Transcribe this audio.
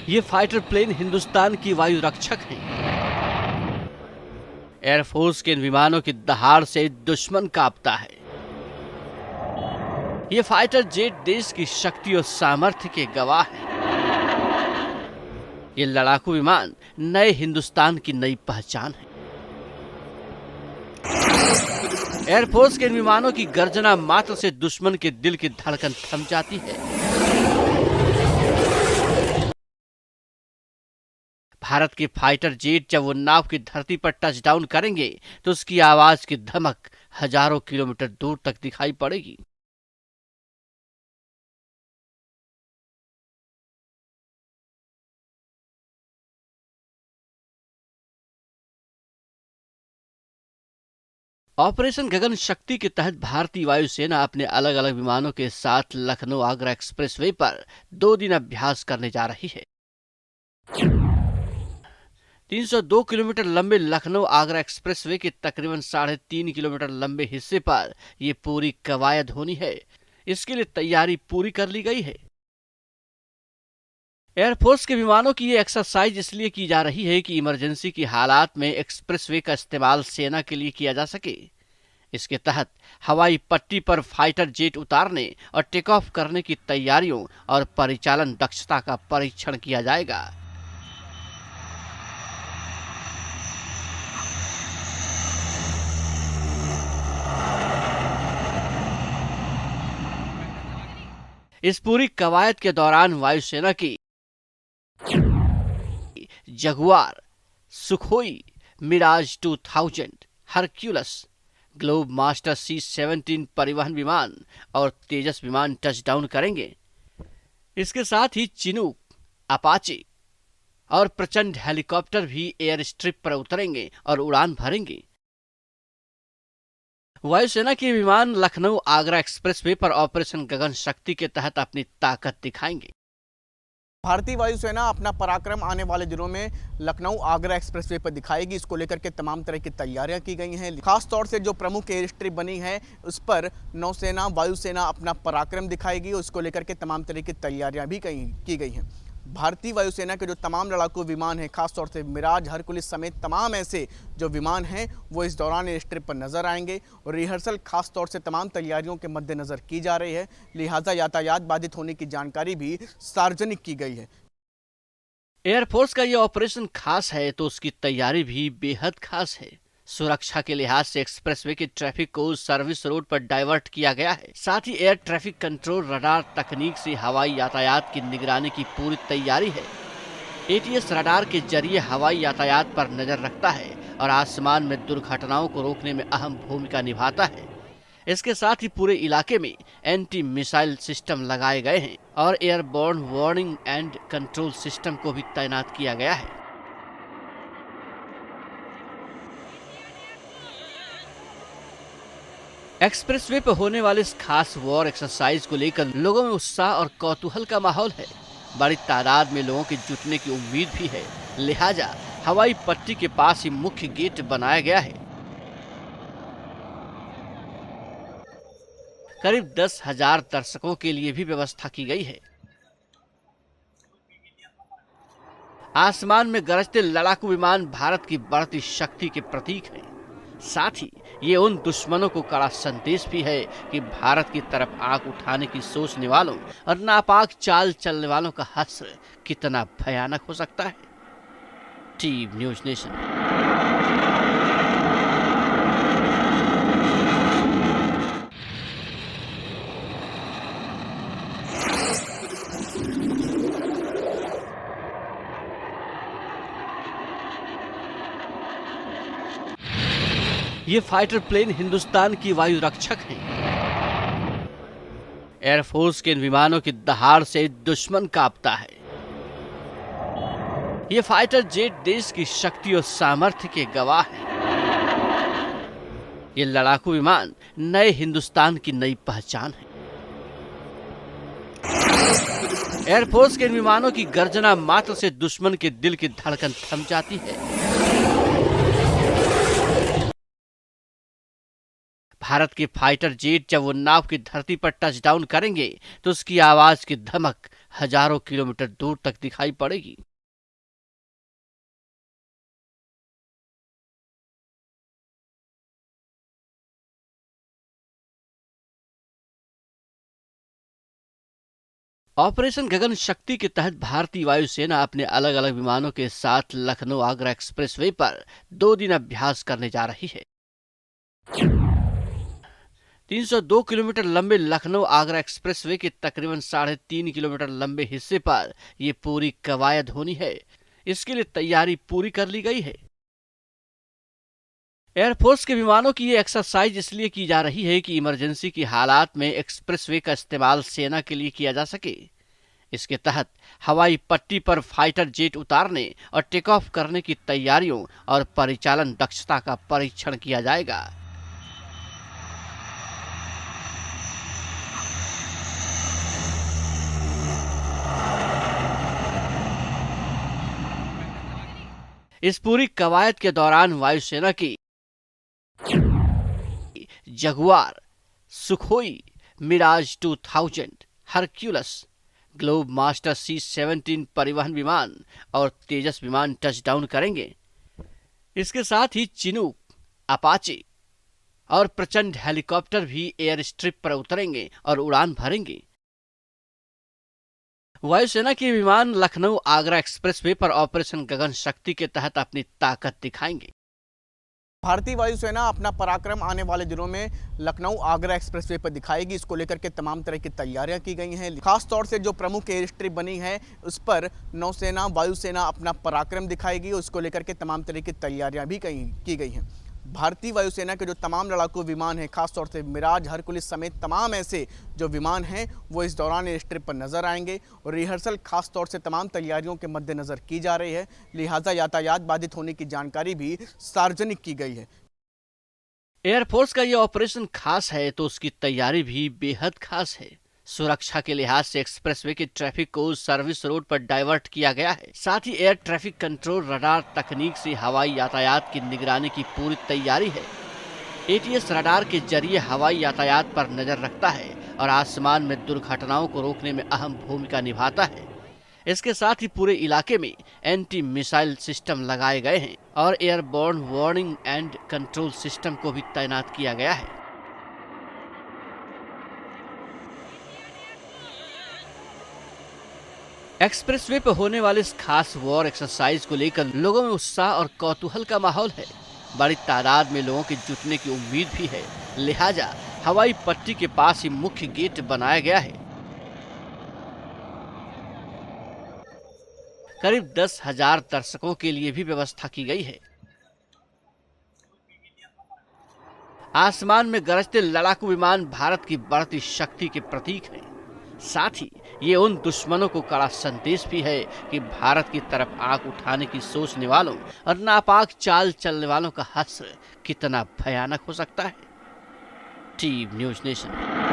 ये fighter plane Hindustan की वायु रक्षक हैं। एयरफोर्स के इन विमानों की दहाड़ से दुश्मन कांपता है। ये फाइटर जेट देश की शक्ति और सामर्थ्य के गवाह हैं। ये लड़ाकू विमान नए हिंदुस्तान की नई पहचान है। एयरफोर्स के इन विमानों की गर्जना मात्र से दुश्मन के दिल की धड़कन थम जाती है। भारत के फाइटर जेट जब वो नाव की धरती पर टच डाउन करेंगे तो उसकी आवाज की धमक हजारों किलोमीटर दूर तक दिखाई पड़ेगी। ऑपरेशन गगन शक्ति के तहत भारतीय वायुसेना अपने अलग अलग विमानों के साथ लखनऊ आगरा एक्सप्रेसवे पर 2 दिन अभ्यास करने जा रही है। 302 किलोमीटर लंबे लखनऊ आगरा एक्सप्रेसवे के तकरीबन 3.5 किलोमीटर लंबे हिस्से पर यह पूरी कवायद होनी है। इसके लिए तैयारी पूरी कर ली गई है। एयरफोर्स के विमानों की ये एक्सरसाइज इसलिए की जा रही है कि इमरजेंसी की हालात में एक्सप्रेसवे का इस्तेमाल सेना के लिए किया जा सके। इसके तहत हवाई पट्टी पर फाइटर जेट उतारने और टेक ऑफ करने की तैयारियों और परिचालन दक्षता का परीक्षण किया जाएगा। इस पूरी कवायद के दौरान वायुसेना की Jaguar, Sukhoi, Mirage 2000, Hercules, Globemaster C-17 परिवहन विमान और तेजस विमान टचडाउन करेंगे। इसके साथ ही चिनूक, अपाचे और प्रचंड हेलीकॉप्टर भी एयर स्ट्रिप पर उतरेंगे और उड़ान भरेंगे। वायुसेना के विमान लखनऊ आगरा एक्सप्रेसवे पर ऑपरेशन गगन शक्ति के तहत अपनी ताकत दिखाएंगे। भारतीय वायुसेना अपना पराक्रम आने वाले दिनों में लखनऊ आगरा एक्सप्रेसवे पर दिखाएगी। इसको लेकर के तमाम तरह की तैयारियां की गई हैं। खास तौर से जो प्रमुख एयर स्ट्रिप बनी है उस पर नौसेना वायुसेना अपना पराक्रम दिखाएगी और इसको लेकर के तमाम तरह की तैयारियां भी की गई हैं। भारतीय वायुसेना के जो तमाम लड़ाकू विमान हैं, खासतौर से मिराज, हरकुलिस समेत तमाम ऐसे जो विमान हैं वो इस दौरान एयर स्ट्रिप पर नजर आएंगे और रिहर्सल खास तौर से तमाम तैयारियों के मद्देनजर की जा रही है। लिहाजा यातायात बाधित होने की जानकारी भी सार्वजनिक की गई है। एयरफोर्स का यह ऑपरेशन खास है तो उसकी तैयारी भी बेहद खास है। सुरक्षा के लिहाज से एक्सप्रेसवे की ट्रैफिक को सर्विस रोड पर डाइवर्ट किया गया है। साथ ही एयर ट्रैफिक कंट्रोल रडार तकनीक से हवाई यातायात की निगरानी की पूरी तैयारी है। ATS रडार के जरिए हवाई यातायात पर नजर रखता है और आसमान में दुर्घटनाओं को रोकने में अहम भूमिका निभाता है। इसके साथ ही पूरे इलाके में एंटी मिसाइल सिस्टम लगाए गए हैं और airborne warning and control system को भी तैनात किया गया है। एक्सप्रेसवे पर होने वाले इस खास वॉर एक्सरसाइज को लेकर लोगों में उत्साह और कौतूहल का माहौल है। बड़ी तादाद में लोगों के जुटने की उम्मीद भी है। लिहाजा हवाई पट्टी के पास ही मुख्य गेट बनाया गया है। करीब 10,000 दर्शकों के लिए भी व्यवस्था की गई है। आसमान में गरजते लड़ाकू विमान भारत की बढ़ती शक्ति के प्रतीक हैं। साथ ही ये उन दुश्मनों को कड़ा संदेश भी है कि भारत की तरफ आंख उठाने की सोचने वालों और नापाक चाल चलने वालों का हश्र कितना भयानक हो सकता है। TV news nation. ये फाइटर प्लेन हिंदुस्तान की वायु रक्षक हैं। एयरफोर्स के इन विमानों की दहाड़ से दुश्मन कांपता है। ये फाइटर जेट देश की शक्ति और सामर्थ्य के गवाह हैं। ये लड़ाकू विमान नए हिंदुस्तान की नई पहचान है। एयरफोर्स के इन विमानों की गर्जना मात्र से दुश्मन के दिल की धड़कन थम जाती है। भारत के फाइटर जेट जब वो नाव की धरती पर टच डाउन करेंगे तो उसकी आवाज की धमक हजारों किलोमीटर दूर तक दिखाई पड़ेगी। ऑपरेशन गगन शक्ति के तहत भारतीय वायुसेना अपने अलग अलग विमानों के साथ लखनऊ आगरा एक्सप्रेसवे पर 2 दिन अभ्यास करने जा रही है। 302 किलोमीटर लंबे लखनऊ आगरा एक्सप्रेसवे के तकरीबन 3.5 किलोमीटर लंबे हिस्से पर यह पूरी कवायद होनी है। इसके लिए तैयारी पूरी कर ली गई है। एयरफोर्स के विमानों की ये एक्सरसाइज इसलिए की जा रही है कि इमरजेंसी की हालात में एक्सप्रेसवे का इस्तेमाल सेना के लिए किया जा सके। इसके तहत हवाई पट्टी पर फाइटर जेट उतारने और टेक ऑफ करने की तैयारियों और परिचालन दक्षता का परीक्षण किया जाएगा। इस पूरी कवायद के दौरान वायुसेना की Jaguar, Sukhoi, Mirage 2000, Hercules, Globemaster C-17 परिवहन विमान और तेजस विमान टचडाउन करेंगे। इसके साथ ही चिनूक, अपाचे और प्रचंड हेलीकॉप्टर भी एयर स्ट्रिप पर उतरेंगे और उड़ान भरेंगे। वायुसेना के विमान लखनऊ आगरा एक्सप्रेसवे पर ऑपरेशन गगन शक्ति के तहत अपनी ताकत दिखाएंगे। भारतीय वायुसेना अपना पराक्रम आने वाले दिनों में लखनऊ आगरा एक्सप्रेसवे पर दिखाएगी। इसको लेकर के तमाम तरह की तैयारियां की गई हैं। खास तौर से जो प्रमुख एयर स्ट्रिप बनी है उस पर नौसेना वायुसेना अपना पराक्रम दिखाएगी और उसको लेकर के तमाम तरह की तैयारियां भी की गई हैं। भारतीय वायुसेना के जो तमाम लड़ाकू विमान हैं, खासतौर से मिराज, हरकुलिस समेत तमाम ऐसे जो विमान हैं वो इस दौरान एयर स्ट्रिप पर नजर आएंगे और रिहर्सल खास तौर से तमाम तैयारियों के मद्देनजर की जा रही है। लिहाजा यातायात बाधित होने की जानकारी भी सार्वजनिक की गई है। एयरफोर्स का यह ऑपरेशन खास है तो उसकी तैयारी भी बेहद खास है। सुरक्षा के लिहाज से एक्सप्रेसवे के ट्रैफिक को सर्विस रोड पर डाइवर्ट किया गया है। साथ ही एयर ट्रैफिक कंट्रोल रडार तकनीक से हवाई यातायात की निगरानी की पूरी तैयारी है। ATS रडार के जरिए हवाई यातायात पर नजर रखता है और आसमान में दुर्घटनाओं को रोकने में अहम भूमिका निभाता है। इसके साथ ही पूरे इलाके में एंटी मिसाइल सिस्टम लगाए गए हैं और airborne warning and control system को भी तैनात किया गया है। एक्सप्रेसवे पर होने वाले इस खास वॉर एक्सरसाइज को लेकर लोगों में उत्साह और कौतूहल का माहौल है। बड़ी तादाद में लोगों के जुटने की उम्मीद भी है। लिहाजा हवाई पट्टी के पास ही मुख्य गेट बनाया गया है। करीब 10,000 दर्शकों के लिए भी व्यवस्था की गई है। आसमान में गरजते लड़ाकू विमान भारत की बढ़ती शक्ति के प्रतीक हैं। साथ ही ये उन दुश्मनों को कड़ा संदेश भी है कि भारत की तरफ आंख उठाने की सोचने वालों और नापाक चाल चलने वालों का हश्र कितना भयानक हो सकता है। TV news nation.